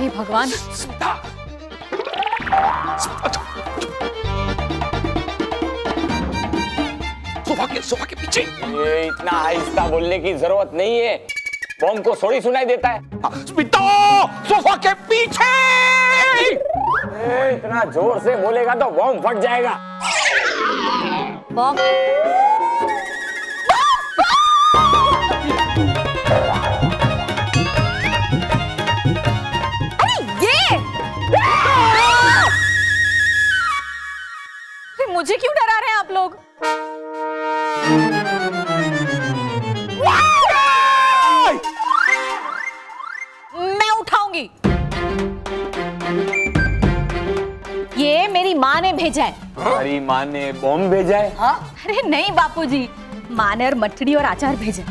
हे भगवान। सोफा के पीछे। ये इतना आहिस्ता बोलने की जरूरत नहीं है, बॉम्ब को थोड़ी सुनाई देता है। स्मिता, सोफा के पीछे। इतना जोर से बोलेगा तो बॉम्ब फट जाएगा। बॉम्ब? मुझे क्यों डरा रहे हैं आप लोग? मैं उठाऊंगी। ये मेरी माँ ने भेजा है। हमारी माँ ने बॉम्ब भेजा है? हाँ? अरे नहीं बापूजी, माँ ने और मठड़ी और अचार भेजे।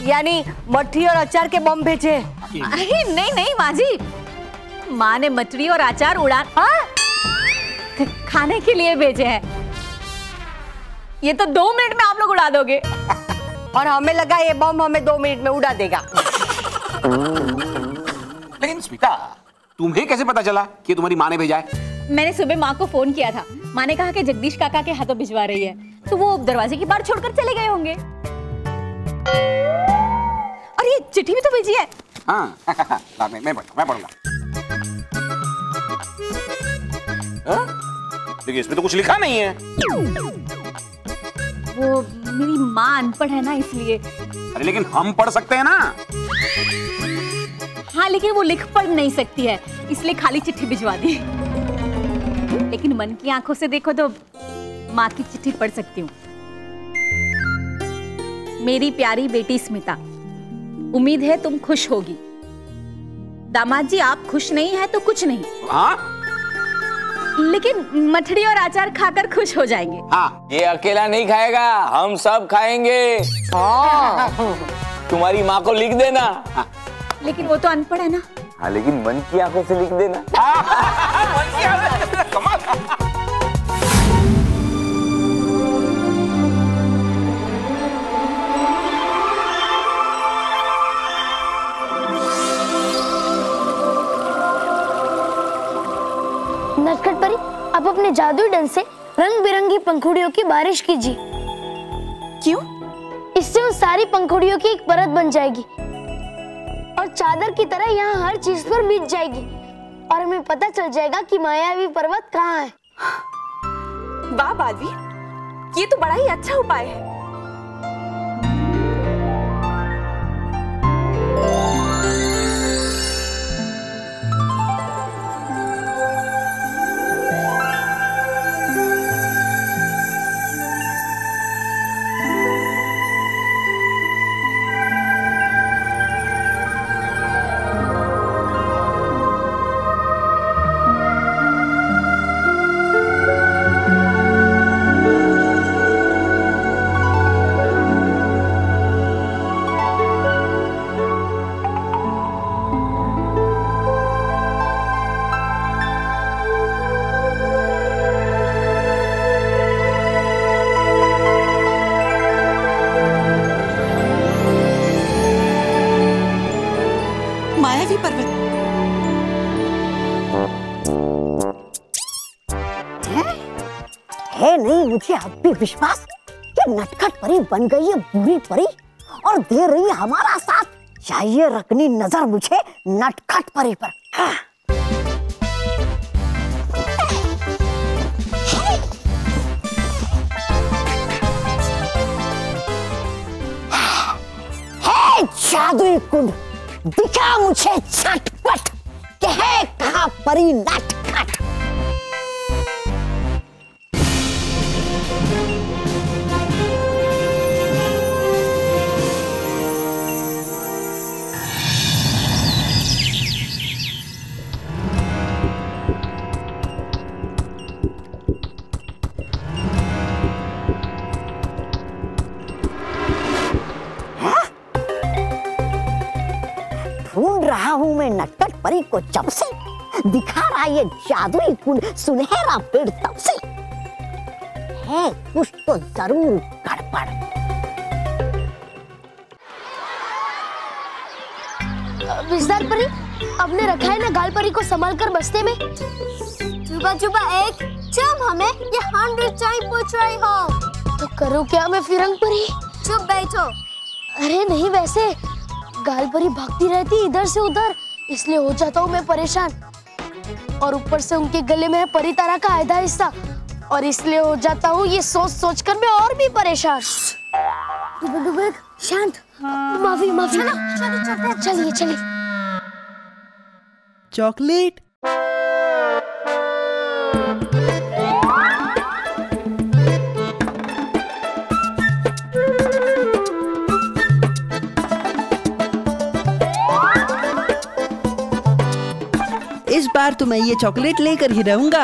यानी मठड़ी और अचार के बॉम्ब भेजे? अरे नहीं नहीं माँ जी, माँ ने मठड़ी और अचार खाने के लिए भेजे हैं। ये तो 2 मिनट में आप लोग उड़ा दोगे। और हमें लगा ये बॉम्ब हमें 2 मिनट में उड़ा देगा। लेकिन स्मिता, तुम्हें कैसे पता चला कि तुम्हारी माँ ने भेजा है? मैंने सुबह माँ को फोन किया था। माँ ने कहा कि जगदीश काका के हाथों भिजवा रही है, तो वो दरवाजे के बाहर छोड़कर चले गए होंगे। और ये चिट्ठी भी तो भेजी है। हाँ, मैं पढ़ूंगा। देखिए, इसमें तो कुछ लिखा नहीं है। वो मेरी माँ अनपढ़ है ना, इसलिए। अरे लेकिन हम पढ़ सकते हैं ना। हाँ, लेकिन वो लिख पढ़ नहीं सकती है, इसलिए खाली चिट्ठी भिजवा दी। लेकिन मन की आंखों से देखो तो माँ की चिट्ठी पढ़ सकती हूँ। मेरी प्यारी बेटी स्मिता, उम्मीद है तुम खुश होगी। दामाद जी आप खुश नहीं है तो कुछ नहीं। हाँ? लेकिन मठड़ी और अचार खाकर खुश हो जाएंगे। हाँ। ये अकेला नहीं खाएगा, हम सब खाएंगे। तुम्हारी माँ को लिख देना। हाँ। लेकिन वो तो अनपढ़ है ना। हाँ, लेकिन मन की आंखों से लिख देना। नटखट परी, आप अपने जादुई डंड से रंग बिरंगी पंखुड़ियों की बारिश कीजिए। क्यों? इससे उन सारी पंखुड़ियों की एक परत बन जाएगी और चादर की तरह यहाँ हर चीज पर बीत जाएगी और हमें पता चल जाएगा कि मायावी पर्वत कहाँ है। वाह बालवीर, ये तो बड़ा ही अच्छा उपाय है। मायावी पर्वत है नहीं मुझे अब भी विश्वास कि नटखट परी बन गई है बुरी परी और दे रही है हमारा साथ। चाहिए रखनी नजर मुझे नटखट परी पर। हाँ। जादुई कुंड दिखा मुझे झटपट कि है कहाँ परी नटखट। ढूंढ रहा हूं मैं नटखट परी को जब से, दिखा रहा ये जादुई कुंड सुनहरा पेड़ तब से। है कुछ तो जरूर गड़बड़। विजदार परी, अब ने रखा है ना गाल परी को संभाल कर बस्ते में। चुपा चुपा एक चुप, हमें ये 100 टाइम पूछ रही हो। तो करो क्या मैं फिरंग परी? चुप बैठो। अरे नहीं, वैसे गाल परी भागती रहती इधर से उधर, इसलिए हो जाता हूँ मैं परेशान। और ऊपर से उनके गले में है परी तारा का आधा हिस्सा, और इसलिए हो जाता हूँ ये सोच सोच कर मैं और भी परेशान। डुबुक शांत। माफी माफी। चलिए चलिए। चॉकलेट। इस बार तो मैं ये चॉकलेट लेकर ही रहूंगा।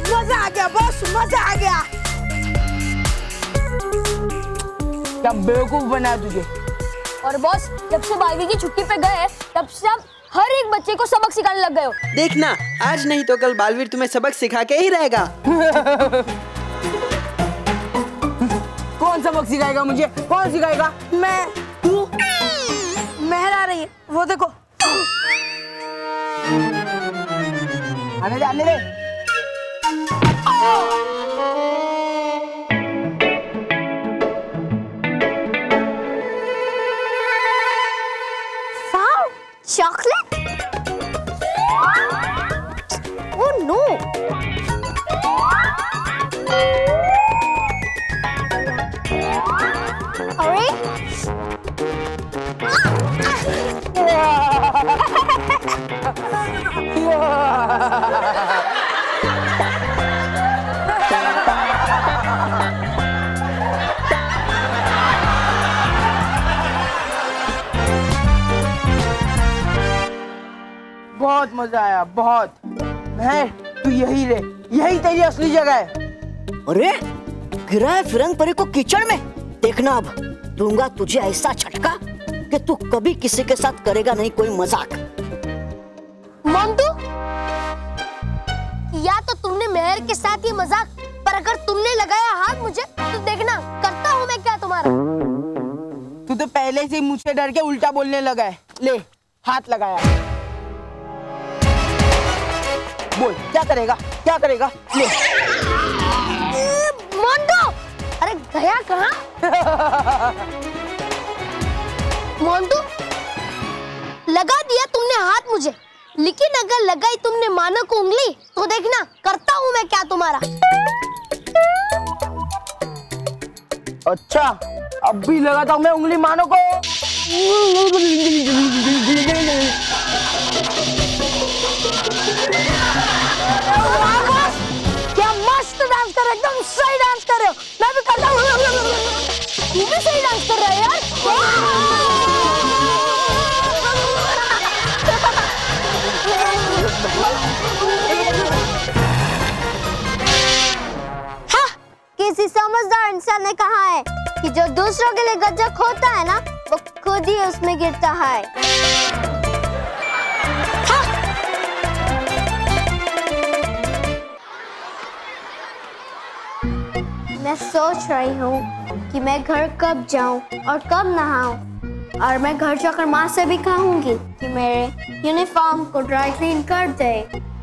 मजा आ गया बॉस, मजा आ गया। क्या बेवकूफ बना तुझे। और बॉस, जब से बालवी की छुट्टी पे गए तब से आप हर एक बच्चे को सबक सिखाने लग गए हो। देखना, आज नहीं तो कल बालवीर तुम्हें सबक सिखा के ही रहेगा। कौन सबक सिखाएगा मुझे? कौन सिखाएगा? मैं। तू? मेहर आ रही है, वो देखो। आने दे, आने दे। चॉकलेट? Oh no. अरे बहुत मजा आया, बहुत। महर, तू यही रहे, यही तेरी असली जगह है। अरे गिरा है फिरंग परी को कीचड़ में। देखना अब दूंगा तुझे ऐसा झटका कि तू कभी किसी के साथ करेगा नहीं कोई मजाक। मोंटू, या तो तुमने मेहर के साथ ये मजाक, पर अगर तुमने लगाया हाथ मुझे तो देखना करता हूँ मैं क्या तुम्हारा। तू तो पहले से मुझसे डर के उल्टा बोलने लगा है। ले, हाथ लगाया। बोल, क्या करेगा? क्या करेगा? ले। मोंटू, अरे गया कहाँ? मोंटू, लगा दिया तुमने हाथ मुझे, लेकिन अगर लगाई तुमने मानो को उंगली तो देखना करता हूँ मैं क्या तुम्हारा। अच्छा, अब भी लगाता हूँ मैं उंगली मानो को। क्या मस्त डांस कर रहे हो, एकदम सही डांस कर रहे हो। मैं भी करता हूँ। तू भी सही डांस कर रहा है यार। हाँ, किसी समझदार इंसान ने कहा है कि जो दूसरों के लिए गज्जा खोता है ना, वो खुद ही उसमें गिरता है। हाँ। मैं सोच रही हूँ कि मैं घर कब जाऊँ और कब नहाऊँ, और मैं घर जाकर माँ से भी कहूँगी कि मेरे यूनिफॉर्म को ड्राई क्लीन कर दे।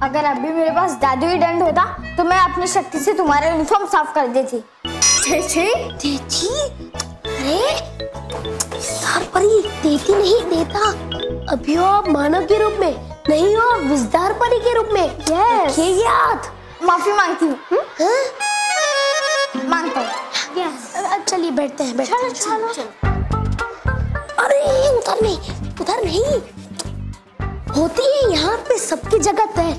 अगर अभी मेरे पास जादुई दंड होता तो मैं अपनी शक्ति से तुम्हारा यूनिफॉर्म साफ कर देती। देती? अरे सार परी देती नहीं, देता। अभी हो आप मानव के रूप में, नहीं हो आप विजदार परी के रूप में। यस। ये याद। माफी मांगती हूँ। मांगता हूँ। यस। चलिए बैठते हैं, बैठते हैं। चलो। अरे उधर नहीं, उधर नहीं। होती है यहाँ पे सबकी जगह तय।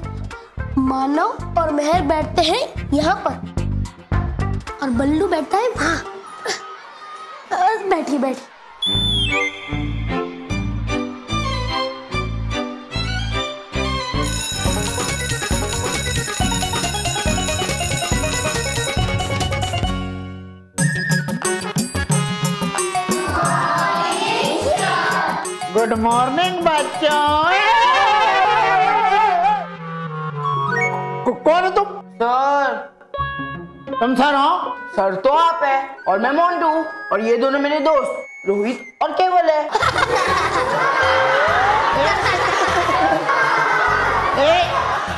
मानव और मेहर बैठते हैं यहाँ पर, और बल्लू बैठता है वहाँ। बैठी बैठी। गुड मॉर्निंग बच्चों। कौन हो तुम? सर। तुम सर हो? सर तो आप है और मैं मोंटू, और ये दोनों मेरे दोस्त रोहित और केवल है।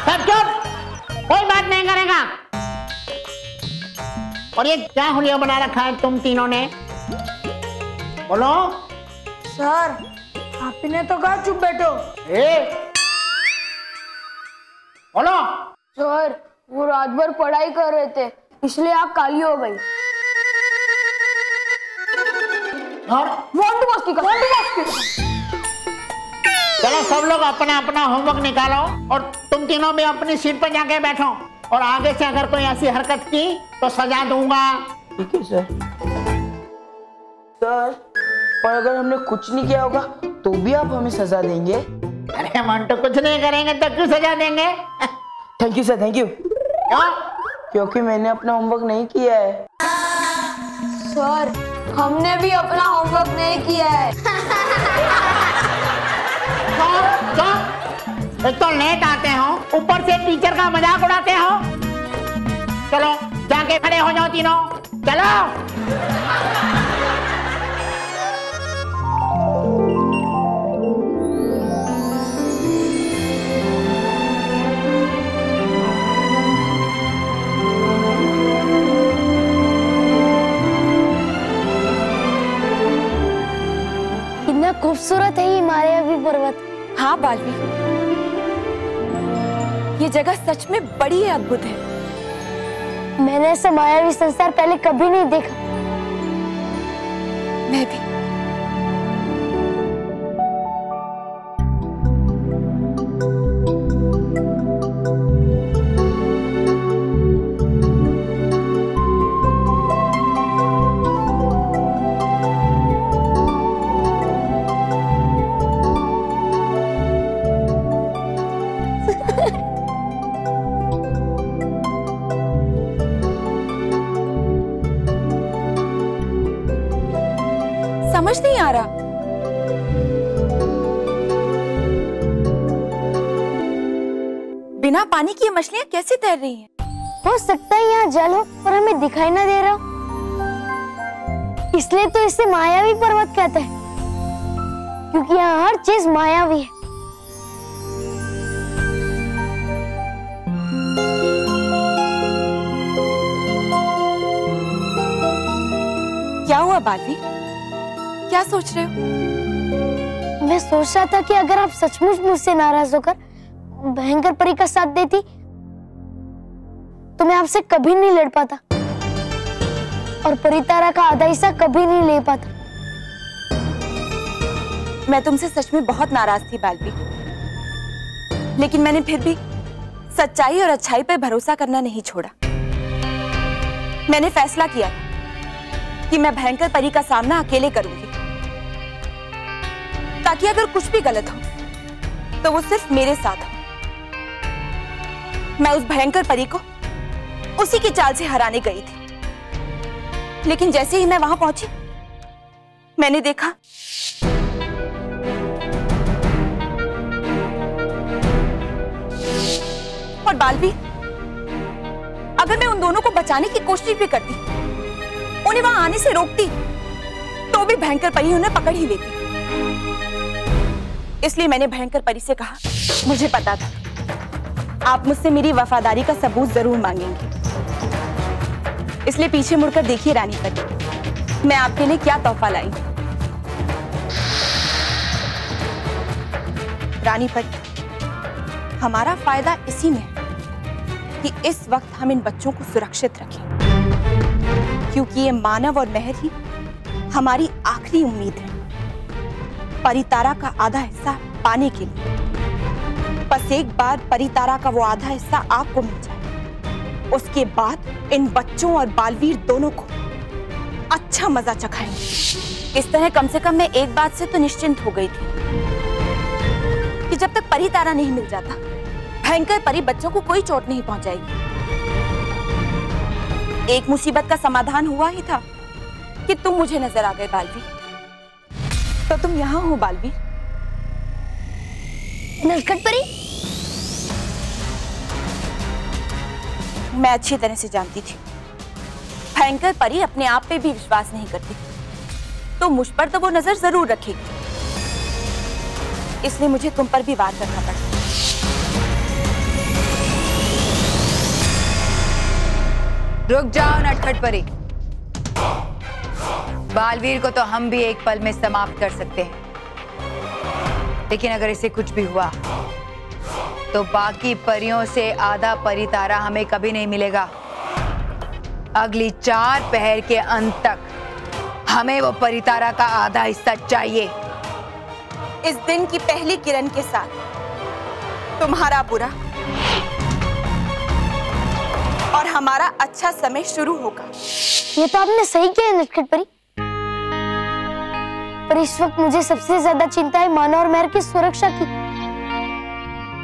सब चुप, कोई बात नहीं करेगा। और ये क्या हुलिया बना रखा है तुम तीनों ने? बोलो। सर आप ही ने तो कहा चुप बैठो। बोलो। सर वो रात भर पढ़ाई कर रहे थे, इसलिए आप काली हो गई। और चलो सब लोग अपना अपना होमवर्क निकालो और तुम तीनों भी अपनी सीट पर जाके बैठो, और आगे से अगर कोई ऐसी हरकत की तो सजा दूंगा। ठीक है सर। सर पर अगर हमने कुछ नहीं किया होगा तो भी आप हमें सजा देंगे? अरे मंटू, कुछ नहीं करेंगे तो क्यों सजा देंगे? Thank you sir, thank you. क्यों? क्योंकि मैंने अपना होमवर्क नहीं किया है। सर हमने भी अपना होमवर्क नहीं किया है। एक तो लेट आते हो, ऊपर से टीचर का मजाक उड़ाते हो। चलो जाके खड़े हो जाओ तीनों, चलो। कितना खूबसूरत है ये मायावी पर्वत। हाँ बालवी, ये जगह सच में बड़ी ही अद्भुत है। मैंने ऐसा मायावी संसार पहले कभी नहीं देखा। मैं भी। समझ नहीं आ रहा। बिना पानी की ये मछलियां कैसे तैर रही हैं? हो सकता है यहाँ जल हो पर हमें दिखाई ना दे रहा हो, इसलिए तो इसे मायावी पर्वत कहते हैं, क्योंकि यहाँ हर चीज मायावी है। क्या हुआ बालवी? क्या सोच रहे हो? मैं सोच रहा था कि अगर आप सचमुच मुझसे नाराज होकर भयंकर परी का साथ देती तो मैं आपसे कभी नहीं लड़ पाता और परितारा का आधा हिस्सा कभी नहीं ले पाता। मैं तुमसे सच में बहुत नाराज थी बालवी, लेकिन मैंने फिर भी सच्चाई और अच्छाई पर भरोसा करना नहीं छोड़ा। मैंने फैसला किया कि मैं भयंकर परी का सामना अकेले करूंगी, ताकि अगर कुछ भी गलत हो तो वो सिर्फ मेरे साथ हो। मैं उस भयंकर परी को उसी की चाल से हराने गई थी, लेकिन जैसे ही मैं वहां पहुंची मैंने देखा और बालवी, अगर मैं उन दोनों को बचाने की कोशिश भी करती, उन्हें वहां आने से रोकती, तो भी भयंकर परी उन्हें पकड़ ही लेती। इसलिए मैंने भयंकर परी से कहा, मुझे पता था आप मुझसे मेरी वफादारी का सबूत जरूर मांगेंगे, इसलिए पीछे मुड़कर देखिए रानी परी, मैं आपके लिए क्या तोहफा लाई। रानी परी, हमारा फायदा इसी में है कि इस वक्त हम इन बच्चों को सुरक्षित रखें, क्योंकि ये मानव और महर ही हमारी आखिरी उम्मीद है परितारा का आधा हिस्सा पाने के लिए। बस एक बार परितारा का वो आधा हिस्सा आपको मिल जाए, उसके बाद इन बच्चों और बालवीर दोनों को अच्छा मजा चखाएंगे। इस तरह कम से कम मैं एक बात से तो निश्चिंत हो गई थी कि जब तक परितारा नहीं मिल जाता भयंकर परी बच्चों को कोई चोट नहीं पहुंचाएगी। एक मुसीबत का समाधान हुआ ही था कि तुम मुझे नजर आ गए बालवी, तो तुम यहाँ हो बालवी। नटखट परी, मैं अच्छी तरह से जानती थी भयंकर परी अपने आप पे भी विश्वास नहीं करती, तो मुझ पर तो वो नजर जरूर रखेगी। इसलिए मुझे तुम पर भी वार करना पड़ा। रुक जाओ नटखट परी। बालवीर को तो हम भी एक पल में समाप्त कर सकते हैं, लेकिन अगर इसे कुछ भी हुआ तो बाकी परियों से आधा परितारा हमें कभी नहीं मिलेगा। अगली 4 पहर के अंत तक हमें वो परितारा का आधा हिस्सा चाहिए। इस दिन की पहली किरण के साथ तुम्हारा बुरा और हमारा अच्छा समय शुरू होगा। ये तो आपने सही किया नटखट परी, पर इस वक्त मुझे सबसे ज्यादा चिंता है मानव और मेहर की सुरक्षा की।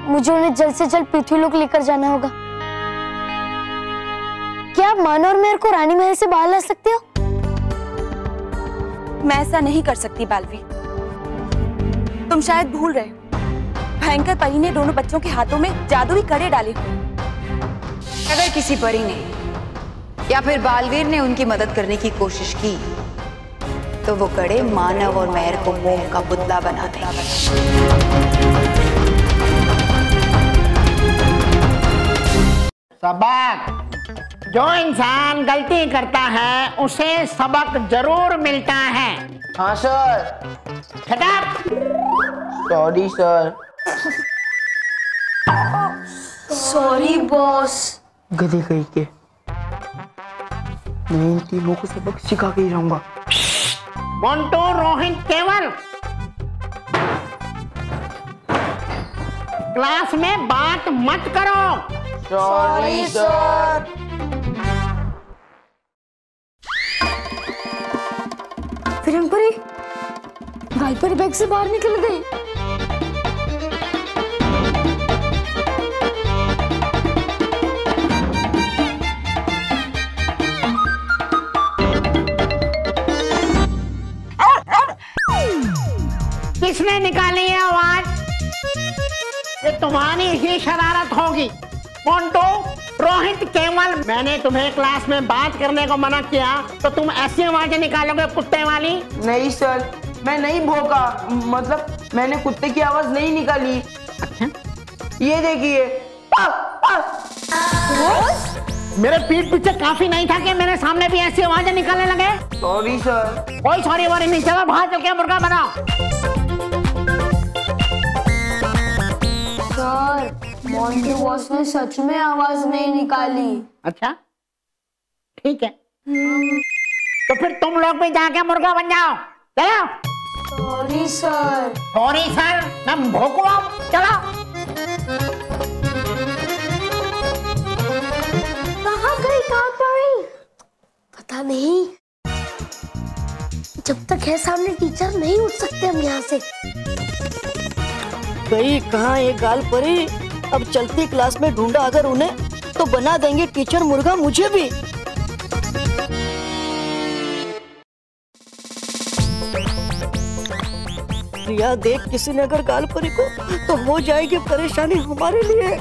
मुझे उन्हें जल्द से जल्द पृथ्वीलोक लेकर जाना होगा। क्या आप मानव और मेहर को रानी महल से बाहर ला सकते हो? मैं ऐसा नहीं कर सकती बालवीर, तुम शायद भूल रहे हो भयंकर परी ने दोनों बच्चों के हाथों में जादुई कड़े डाले हुए। अगर किसी परी ने या फिर बालवीर ने उनकी मदद करने की कोशिश की तो वो कड़े मानव और मेहर को मोम का पुतला बना देंगे। सबक। जो इंसान गलती करता है उसे सबक जरूर मिलता है। हाँ sir. Shut up! Sorry sir. Sorry boss. गधे कहीं के, मैं इन तीनों को सबक सिखा के ही रहूंगा। मोंटू, रोहित, केवल क्लास में बात मत करो। Sorry sir. फिरंगपुरी गालपरी बैग से बाहर निकल गई। किसने निकाली है आवाज? ये तुम्हारी ही शरारत होगी। मोंटू, रोहित, केवल, मैंने तुम्हें क्लास में बात करने को मना किया तो तुम ऐसी आवाजें निकालोगे कुत्ते वाली? नहीं सर, मैं नहीं भौंका, मतलब मैंने कुत्ते की आवाज नहीं निकाली। अच्छा, ये देखिए। मेरे पीठ पीछे काफी नहीं था कि मेरे सामने भी ऐसी आवाजें निकालने लगे? Sorry sir. कोई सॉरी वारी नहीं, चलो बाहर चल के मुर्गा बनाओ। सर, मोंटू बॉस ने सच में आवाज नहीं निकाली। अच्छा, ठीक है, तो फिर तुम लोग भी जाके मुर्गा बन जाओ। चलो। Sorry sir. सॉरी सर, मैं भोंकूं? चलो। कहाँ गई गालपरी? पता नहीं। जब तक है सामने टीचर नहीं उठ सकते हम यहाँ से। गई कहाँ ये गालपरी? अब चलती क्लास में ढूंढा अगर उन्हें तो बना देंगे टीचर मुर्गा मुझे भी। प्रिया देख, किसी ने अगर गालपरी को तो हो जाएगी परेशानी हमारे लिए।